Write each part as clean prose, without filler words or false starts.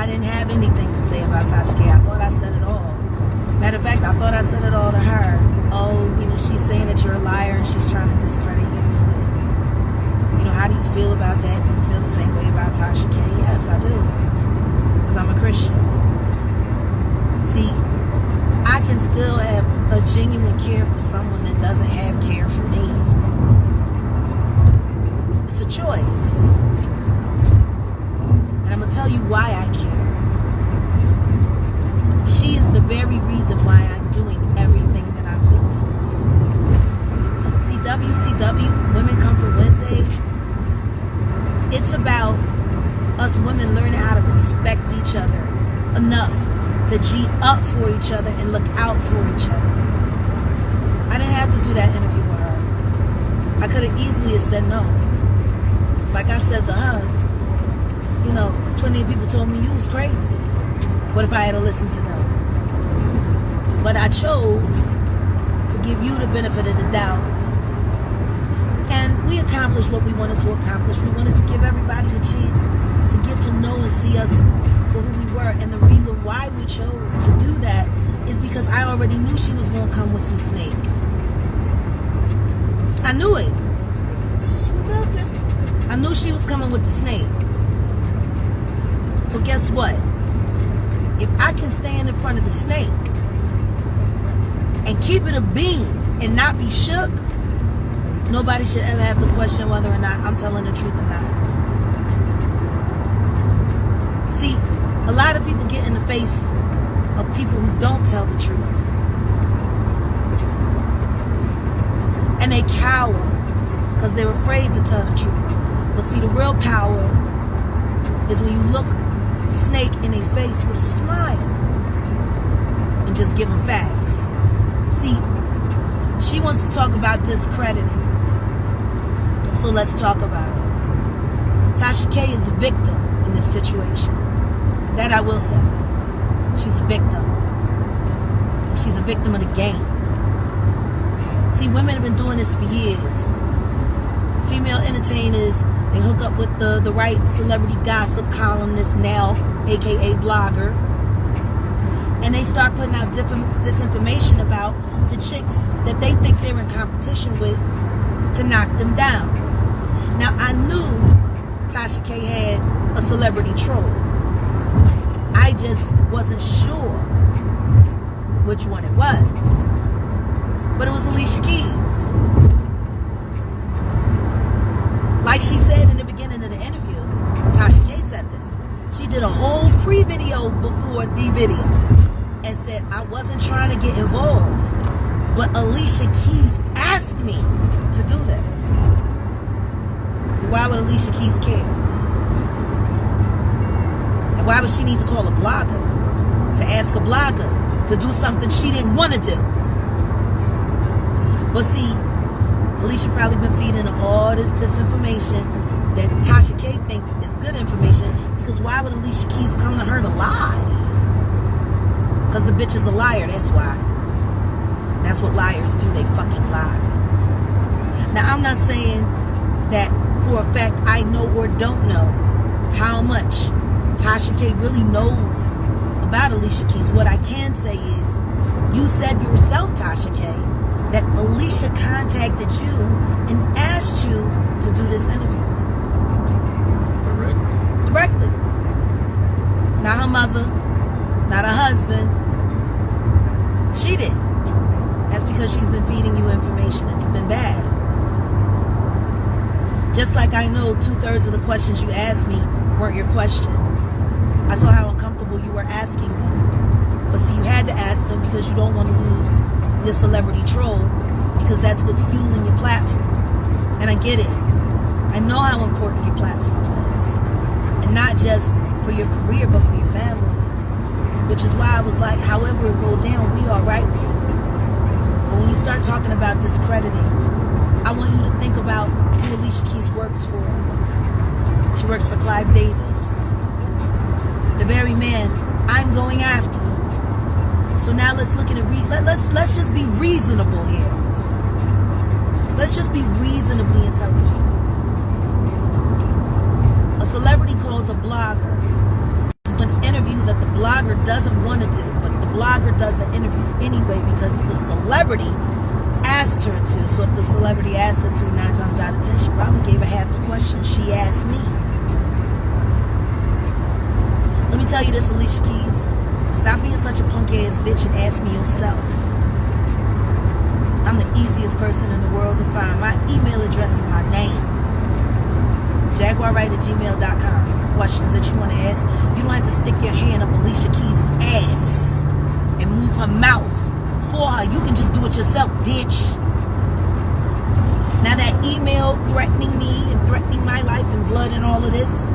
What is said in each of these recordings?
I didn't have anything to say about Tasha K. I thought I said it all. Matter of fact, I thought I said it all to her. Oh, she's saying that you're a liar and she's trying to discredit you. How do you feel about that? Do you feel the same way about Tasha K? Yes, I do. Because I'm a Christian. See, I can still have a genuine care for someone that doesn't have care for me. It's a choice. And I'm going to tell you why I care. She is the very reason why I'm doing everything that I'm doing. See, WCW, Women Comfort Wednesdays, it's about us women learning how to respect each other enough to G up for each other and look out for each other. I didn't have to do that interview with her. I could have easily said no. Like I said to her, plenty of people told me you was crazy. What if I had to listen to them? But I chose to give you the benefit of the doubt. And we accomplished what we wanted to accomplish. We wanted to give everybody a chance to get to know and see us for who we were. And the reason why we chose to do that is because I already knew she was going to come with some snake. I knew it. I knew she was coming with the snake. So guess what? If I can stand in front of the snake and keep it a bean and not be shook, nobody should ever have to question whether or not I'm telling the truth or not. See, a lot of people get in the face of people who don't tell the truth. And they cower because they're afraid to tell the truth. But see, the real power is when you look a snake in their face with a smile and just give them facts. See, she wants to talk about discrediting. So let's talk about it. Tasha K is a victim in this situation. That I will say. She's a victim. She's a victim of the game. See, women have been doing this for years. Female entertainers, they hook up with the Wright celebrity gossip columnist now, aka blogger, and they start putting out disinformation about the chicks that they think they're in competition with to knock them down. Now, I knew Tasha K had a celebrity troll. I just wasn't sure which one it was. But it was Alicia Keys. Like she said in the beginning of the interview, Tasha K said this. She did a whole pre-video before the video and said, I wasn't trying to get involved, but Alicia Keys asked me to do this. Why would Alicia Keys care? And why would she need to call a blogger to ask a blogger to do something she didn't want to do? But see, Alicia probably been feeding her all this disinformation that Tasha K thinks is good information, because why would Alicia Keys come to her to lie? Because the bitch is a liar, that's why. That's what liars do, they fucking lie. Now, I'm not saying that for a fact I know or don't know how much Tasha K really knows about Alicia Keys. What I can say is, you said yourself, Tasha K, that Alicia contacted you and asked you to do this interview. Directly. Not her mother, not her husband. She did. That's because she's been feeding you information. It's been bad. Just like I know 2/3 of the questions you asked me weren't your questions. I saw how uncomfortable you were asking them. But see, you had to ask them because you don't want to lose your celebrity troll, because that's what's fueling your platform. And I get it. I know how important your platform is. And not just for your career, but for your family. Which is why I was like, however it go down, we all right with it. But when you start talking about discrediting, I want you to think about who Alicia Keys works for. She works for Clive Davis, the very man I'm going after. So now let's look at it. Let's just be reasonable here. Let's just be reasonably intelligent. A celebrity calls a blogger to an interview interview that the blogger doesn't want to do, but the blogger does the interview anyway because the celebrity asked her to. So if the celebrity asked her to, 9 times out of 10, she probably gave her half the questions she asked me. Let me tell you this, Alicia Keys. Stop being such a punk-ass bitch and ask me yourself. I'm the easiest person in the world to find. My email address is my name. JaguarWright@gmail.com. Questions that you want to ask. You don't have to stick your hand up Alicia Keys' ass and move her mouth for her. You can just do it yourself, bitch. Now that email threatening me and threatening my life and blood and all of this,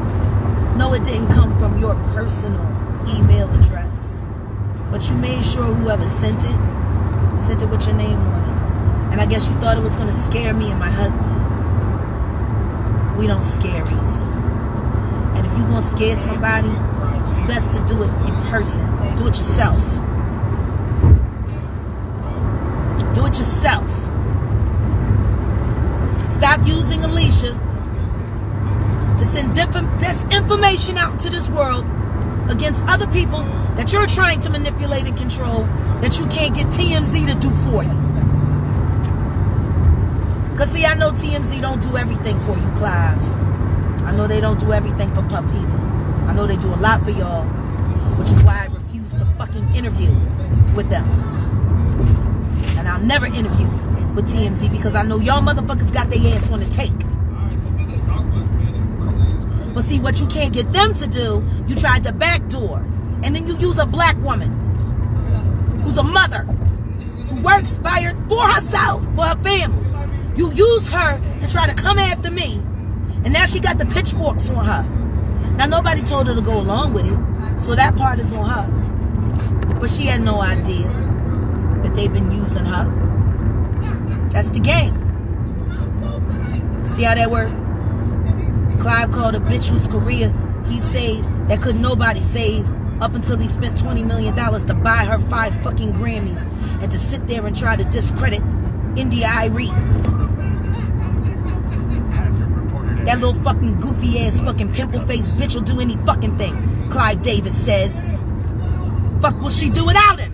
no, it didn't come from your personal email address. But you made sure whoever sent it with your name on it. And I guess you thought it was going to scare me and my husband. We don't scare easy. And if you want to scare somebody, it's best to do it in person. Do it yourself. Do it yourself. Stop using Alicia to send disinformation out into this world against other people that you're trying to manipulate and control that you can't get TMZ to do for you. Because see, I know TMZ don't do everything for you, Clive. I know they don't do everything for Puff either. I know they do a lot for y'all, which is why I refuse to fucking interview with them. And I'll never interview with TMZ because I know y'all motherfuckers got their ass on the take. But see, what you can't get them to do, you tried to backdoor. And then you use a black woman who's a mother, who works for herself, for her family. You use her to try to come after me. And now she got the pitchforks on her. Now, nobody told her to go along with it. So that part is on her. But she had no idea that they've been using her. That's the game. See how that worked? Clive called a bitch whose career he saved that could nobody save up until he spent $20 million to buy her 5 fucking Grammys and to sit there and try to discredit India Irie. That little fucking goofy ass fucking pimple faced bitch will do any fucking thing, Clive Davis says. Fuck will she do without him?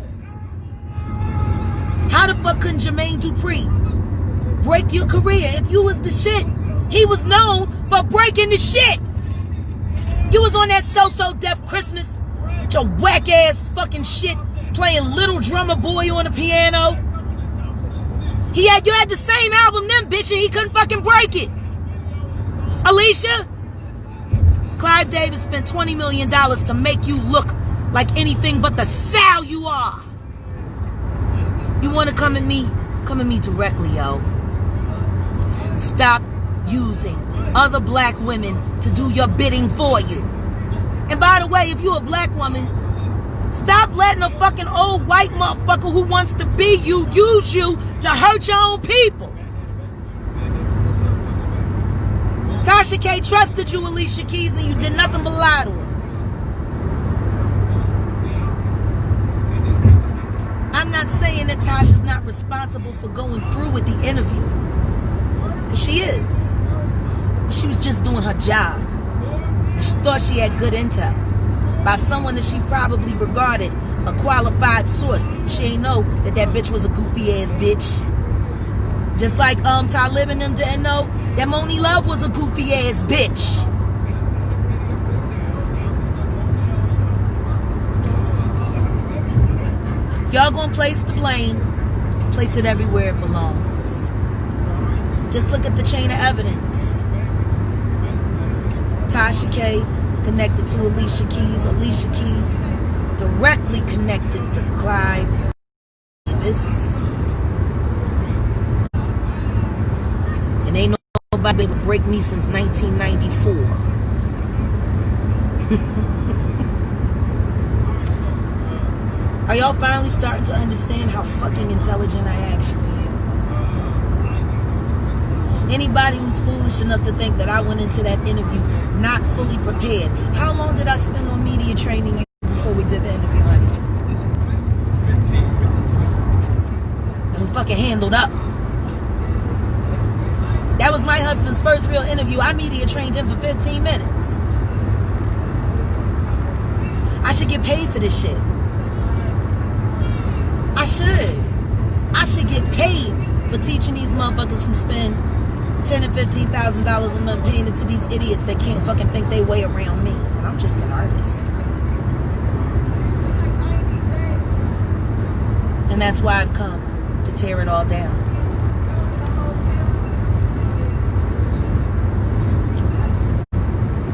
How the fuck couldn't Jermaine Dupri break your career if you was the shit? He was known for breaking the shit. You was on that So Def Christmas with your whack ass fucking shit playing Little Drummer Boy on the piano. You had the same album then, bitch, and he couldn't fucking break it. Alicia, Clive Davis spent $20 million to make you look like anything but the sow you are. You want to come at me? Come at me directly, yo. Stop using other black women to do your bidding for you. And by the way, if you're a black woman, stop letting a fucking old white motherfucker who wants to be you use you to hurt your own people. Tasha K trusted you, Alicia Keys, and you did nothing but lie to her. I'm not saying that Tasha's not responsible for going through with the interview, because she is. But she was just doing her job. And she thought she had good intel by someone that she probably regarded a qualified source. She ain't know that that bitch was a goofy ass bitch. Just like Talib and them didn't know that Moni Love was a goofy ass bitch. Y'all gonna place the blame, place it everywhere it belongs. Just look at the chain of evidence. Tasha K connected to Alicia Keys. Alicia Keys directly connected to Clive Davis. And ain't nobody able to break me since 1994. Are y'all finally starting to understand how fucking intelligent I actually am? Anybody who's foolish enough to think that I went into that interview not fully prepared. How long did I spend on media training before we did the interview, honey? 15 minutes. And we fucking handled up. That was my husband's first real interview. I media trained him for 15 minutes. I should get paid for this shit. I should. I should get paid for teaching these motherfuckers who spend $10,000 and $15,000 a month paying it to these idiots that can't fucking think they way around me. And I'm just an artist. And that's why I've come to tear it all down.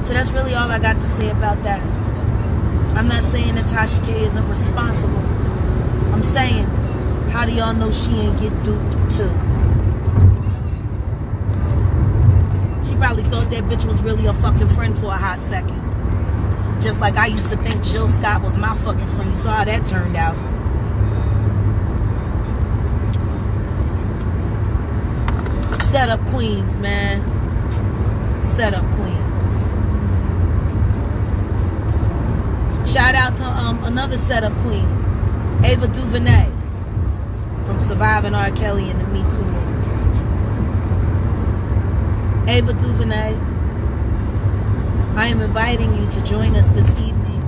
So that's really all I got to say about that. I'm not saying that Tasha K isn't responsible. I'm saying, how do y'all know she ain't get duped too? She probably thought that bitch was really a fucking friend for a hot second. Just like I used to think Jill Scott was my fucking friend. You saw how that turned out. Set up queens, man. Set up queens. Shout out to another setup queen, Ava DuVernay, from Surviving R. Kelly in the Me Too movement. Ava DuVernay, I am inviting you to join us this evening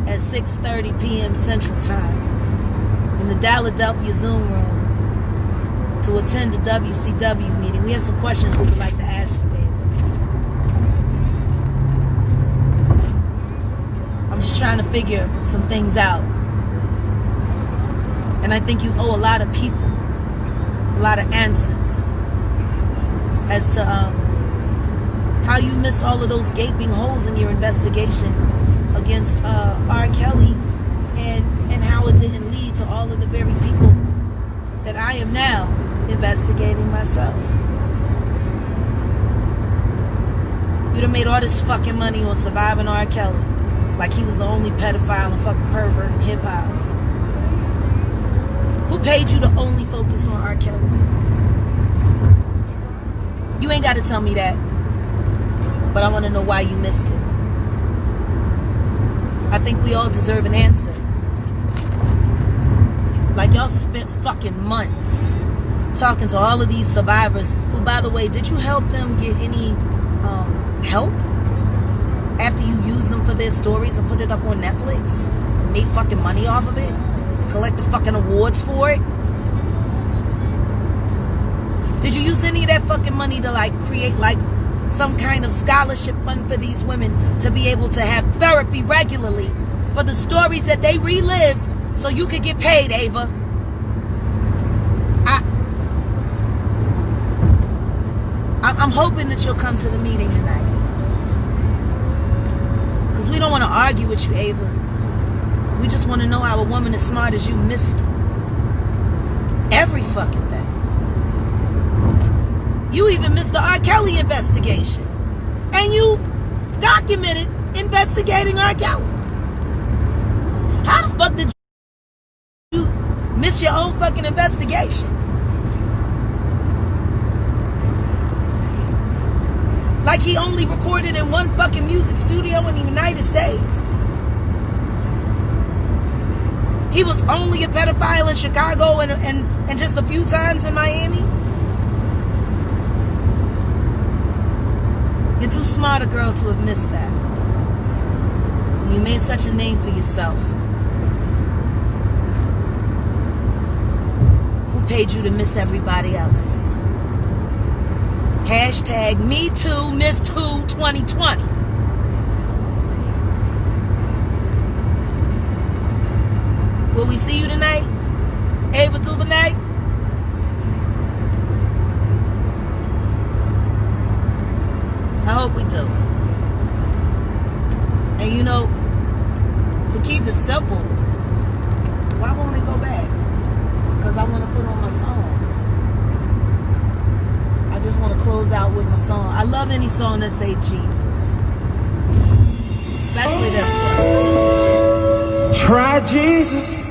at 6:30 p.m. Central Time in the Philadelphia Zoom room to attend the WCW meeting. We have some questions we would like to ask you, Ava. I'm just trying to figure some things out. And I think you owe a lot of people a lot of answers as to how you missed all of those gaping holes in your investigation against R. Kelly, and how it didn't lead to all of the very people that I am now investigating myself. You done made all this fucking money on Surviving R. Kelly, like he was the only pedophile and fucking pervert in hip-hop. Who paid you to only focus on R. Kelly? You ain't got to tell me that, but I want to know why you missed it. I think we all deserve an answer. Like, y'all spent fucking months talking to all of these survivors who, by the way, did you help them get any help after you used them for their stories and put it up on Netflix? Made fucking money off of it? Collected fucking awards for it? Did you use any of that fucking money to like create like some kind of scholarship fund for these women to be able to have therapy regularly for the stories that they relived so you could get paid, Ava? I'm hoping that you'll come to the meeting tonight, because we don't want to argue with you, Ava. We just want to know how a woman as smart as you missed every fucking thing. You even missed the R. Kelly investigation. And you documented investigating R. Kelly. How the fuck did you miss your own fucking investigation? Like he only recorded in one fucking music studio in the United States. He was only a pedophile in Chicago and just a few times in Miami. You're too smart a girl to have missed that. You made such a name for yourself. Who paid you to miss everybody else? Hashtag MeTooMiss2 2020. Will we see you tonight, Ava DuVernay? I hope we do. And you know, to keep it simple, why won't it go back? Because I want to put on my song. I just want to close out with my song. I love any song that say Jesus. Especially this one. Try Jesus.